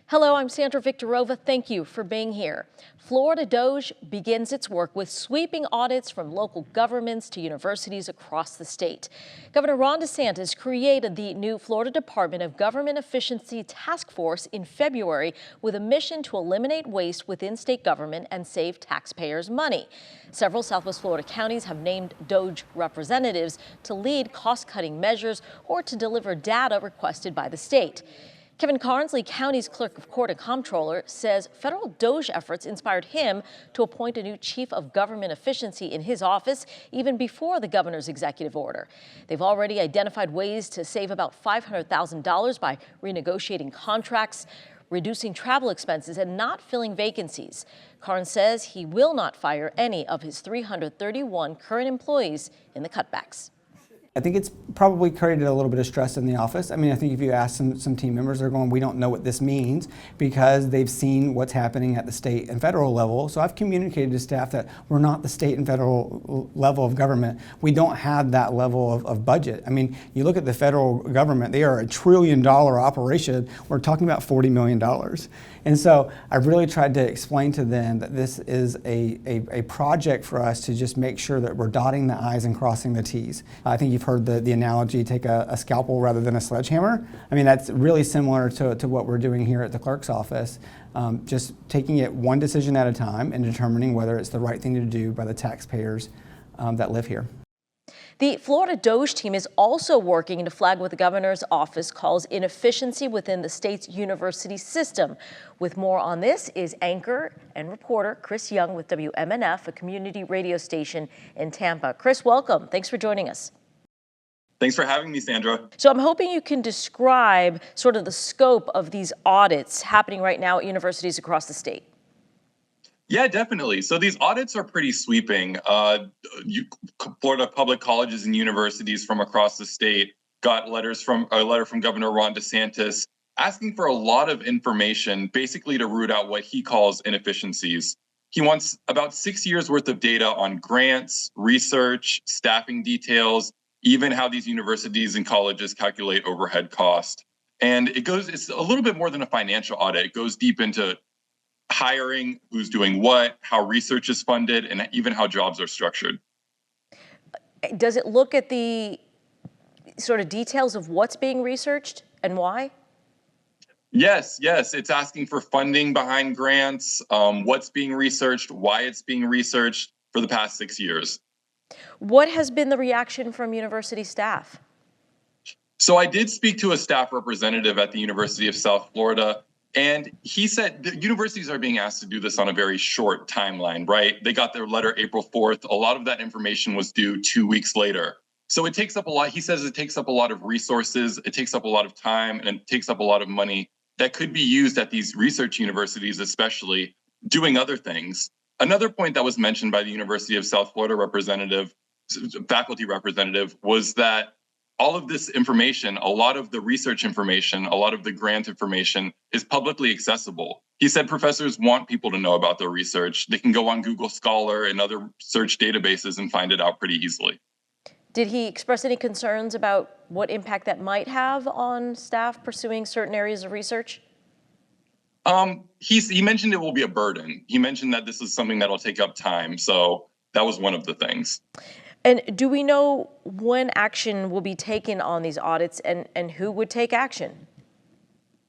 Hello, I'm Sandra Victorova. Thank you for being here. Florida DOGE begins its work with sweeping audits from local governments to universities across the state. Governor Ron DeSantis created the new Florida Department of Government Efficiency Task Force in February with a mission to eliminate waste within state government and save taxpayers money. Several Southwest Florida counties have named DOGE representatives to lead cost-cutting measures or to deliver data requested by the state. Kevin Carnsley, County's Clerk of Court and Comptroller, says federal DOGE efforts inspired him to appoint a new chief of government efficiency in his office even before the governor's executive order. They've already identified ways to save about $500,000 by renegotiating contracts, reducing travel expenses, and not filling vacancies. Carnes says he will not fire any of his 331 current employees in the cutbacks. I think it's probably created a little bit of stress in the office. I mean, I think if you ask some team members, they're going, we don't know what this means, because they've seen what's happening at the state and federal level. So I've communicated to staff that we're not the state and federal level of government. We don't have that level of budget. I mean, you look at the federal government, they are $1 trillion operation. We're talking about $40 million. And so I've really tried to explain to them that this is a project for us to just make sure that we're dotting the I's and crossing the T's. I think you've heard the analogy, take a scalpel rather than a sledgehammer. I mean, that's really similar to what we're doing here at the clerk's office, just taking it one decision at a time and determining whether it's the right thing to do by the taxpayers that live here. The Florida DOGE team is also working to flag what the governor's office calls inefficiency within the state's university system. With more on this is anchor and reporter Chris Young with WMNF, a community radio station in Tampa. Chris, welcome. Thanks for joining us. Thanks for having me, Sandra. So I'm hoping you can describe sort of the scope of these audits happening right now at universities across the state. Yeah, definitely. So these audits are pretty sweeping. Florida public colleges and universities from across the state got a letter from Governor Ron DeSantis asking for a lot of information, basically to root out what he calls inefficiencies. He wants about 6 years worth of data on grants, research, staffing details, even how these universities and colleges calculate overhead cost. And it's a little bit more than a financial audit. It goes deep into hiring, who's doing what, how research is funded, and even how jobs are structured. Does it look at the sort of details of what's being researched and why? Yes. It's asking for funding behind grants, what's being researched, why it's being researched for the past 6 years. What has been the reaction from university staff? So I did speak to a staff representative at the University of South Florida, and he said the universities are being asked to do this on a very short timeline, right? They got their letter April 4th. A lot of that information was due 2 weeks later. So it takes up a lot. He says it takes up a lot of resources. It takes up a lot of time, and it takes up a lot of money that could be used at these research universities, especially doing other things. Another point that was mentioned by the University of South Florida faculty representative, was that all of this information, a lot of the research information, a lot of the grant information is publicly accessible. He said professors want people to know about their research. They can go on Google Scholar and other search databases and find it out pretty easily. Did he express any concerns about what impact that might have on staff pursuing certain areas of research? He mentioned it will be a burden. He mentioned that this is something that'll take up time. So that was one of the things. And do we know when action will be taken on these audits and who would take action?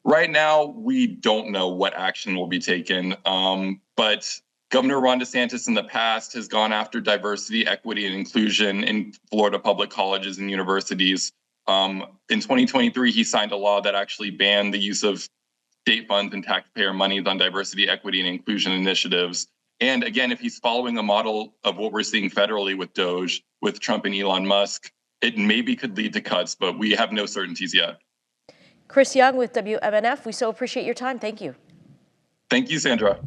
Right now, we don't know what action will be taken, but Governor Ron DeSantis in the past has gone after diversity, equity, and inclusion in Florida public colleges and universities. In 2023, he signed a law that actually banned the use of state funds and taxpayer monies on diversity, equity, and inclusion initiatives. And again, if he's following a model of what we're seeing federally with DOGE, with Trump and Elon Musk, it maybe could lead to cuts, but we have no certainties yet. Chris Young with WMNF, we so appreciate your time. Thank you. Thank you, Sandra.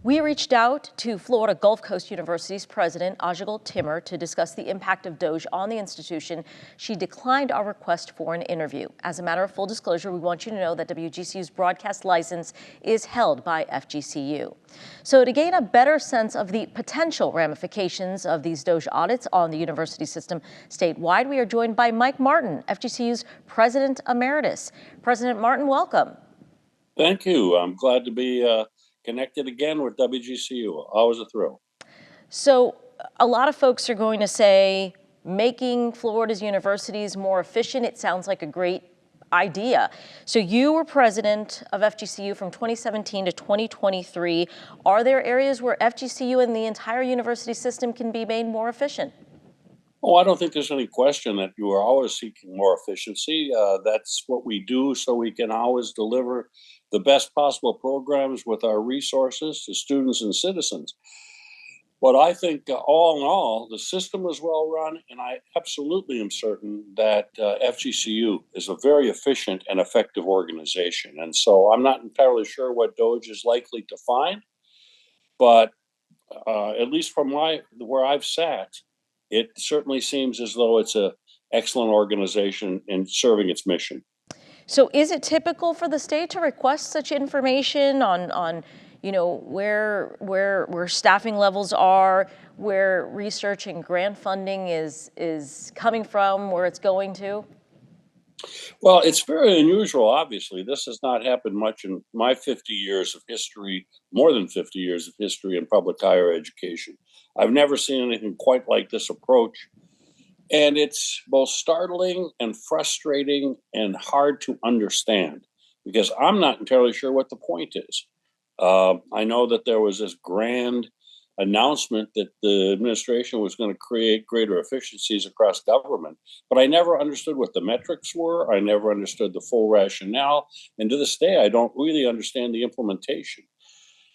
We reached out to Florida Gulf Coast University's president, Ajagul Timur, to discuss the impact of DOGE on the institution. She declined our request for an interview. As a matter of full disclosure, we want you to know that WGCU's broadcast license is held by FGCU. So to gain a better sense of the potential ramifications of these DOGE audits on the university system statewide, we are joined by Mike Martin, FGCU's President Emeritus. President Martin, welcome. Thank you. I'm glad to be connected again with WGCU. Always a thrill. So a lot of folks are going to say making Florida's universities more efficient, it sounds like a great idea. So you were president of FGCU from 2017 to 2023. Are there areas where FGCU and the entire university system can be made more efficient? Oh, I don't think there's any question that you are always seeking more efficiency. That's what we do so we can always deliver the best possible programs with our resources to students and citizens. But I think all in all, the system is well run, and I absolutely am certain that FGCU is a very efficient and effective organization. And so I'm not entirely sure what DOGE is likely to find, but at least from where I've sat, it certainly seems as though it's an excellent organization in serving its mission. So is it typical for the state to request such information on where staffing levels are, where research and grant funding is coming from, where it's going to? Well, it's very unusual, obviously. This has not happened much in my 50 years of history, more than 50 years of history in public higher education. I've never seen anything quite like this approach. And it's both startling and frustrating and hard to understand because I'm not entirely sure what the point is. I know that there was this grand announcement that the administration was going to create greater efficiencies across government, but I never understood what the metrics were. I never understood the full rationale. And to this day, I don't really understand the implementation.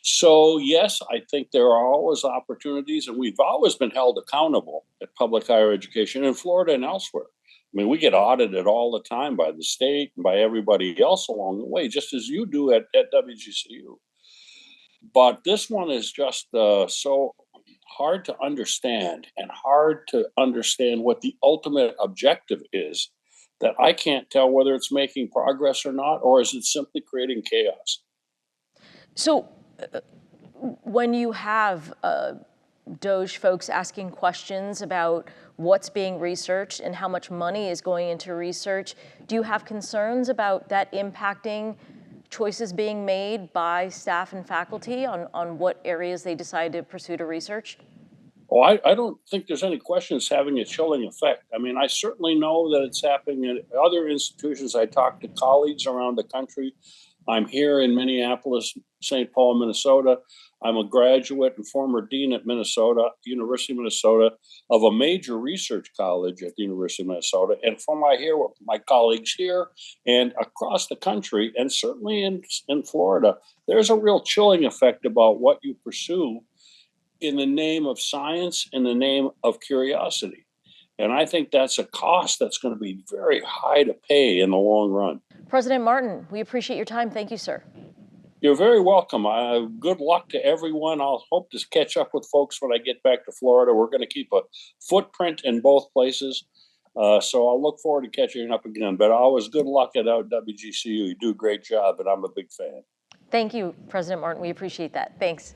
So, yes, I think there are always opportunities, and we've always been held accountable at public higher education in Florida and elsewhere. I mean, we get audited all the time by the state and by everybody else along the way, just as you do at WGCU. But this one is just so hard to understand and hard to understand what the ultimate objective is that I can't tell whether it's making progress or not, or is it simply creating chaos? So when you have DOGE folks asking questions about what's being researched and how much money is going into research, do you have concerns about that impacting choices being made by staff and faculty on what areas they decide to pursue to research? Oh, I don't think there's any question it's having a chilling effect. I mean, I certainly know that it's happening at other institutions. I talk to colleagues around the country. I'm here in Minneapolis, St. Paul, Minnesota. I'm a graduate and former dean at University of Minnesota, of a major research college at the University of Minnesota. And from I hear what my colleagues here and across the country, and certainly in Florida, there's a real chilling effect about what you pursue in the name of science, in the name of curiosity. And I think that's a cost that's going to be very high to pay in the long run. President Martin, we appreciate your time. Thank you, sir. You're very welcome. Good luck to everyone. I'll hope to catch up with folks when I get back to Florida. We're going to keep a footprint in both places. So I'll look forward to catching up again. But always good luck at WGCU. You do a great job, and I'm a big fan. Thank you, President Martin. We appreciate that. Thanks.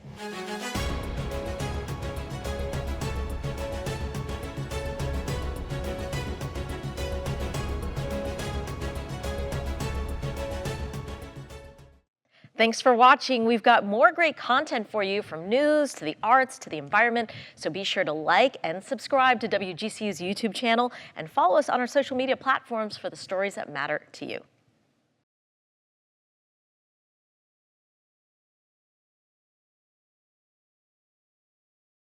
Thanks for watching. We've got more great content for you, from news to the arts to the environment. So be sure to like and subscribe to WGCU's YouTube channel and follow us on our social media platforms for the stories that matter to you.